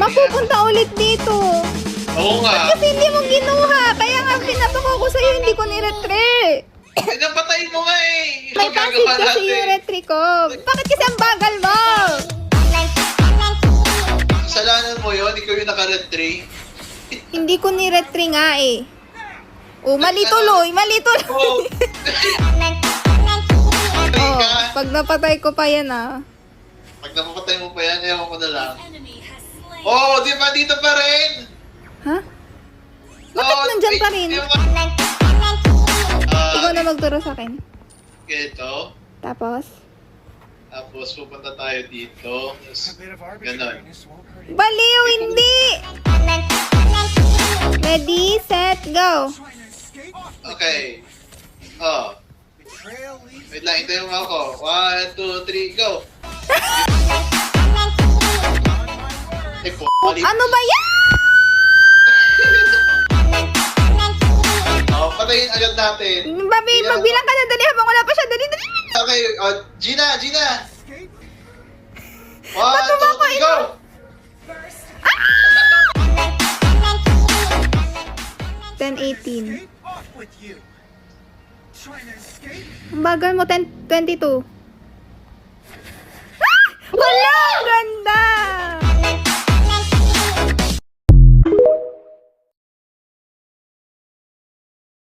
Mapupunta ulit dito. Oo nga. Kasi hindi mo ginuha. Kaya nga pinapako ko sa'yo, hindi ko niretre. Eh, napatay mo nga eh. May passive kasi yung retry ko. Bakit kasi ang bagal mo? Kasalanan mo yun, ikaw yung naka-retry. Hindi ko niretry nga eh. Oh, mali tuloy, mali tuloy. Oo. Oh, pag napatay ko pa yan ah. Pag napapatay mo pa yan, ewan ko na lang. Oh, di ba dito pa rin? Ha? Bakit nandyan pa rin? Ikaw na magturo sa akin. Ito. Tapos? Tapos pupunta tayo dito. Tapos, ganon. Baliw, hindi! Ready, set, go! Okay. Oh. Wait lang, hintayin mo ako. 1, 2, 3, go! Eh, mali. Ano ba yan? Oh, patayin agad natin. Babi, magbilang ka na dali habang wala pa siya. Dali, dali! Okay, Gina, Gina! 1, Ba't 2, 3, go! 10-18. Ang bagal mo, 22.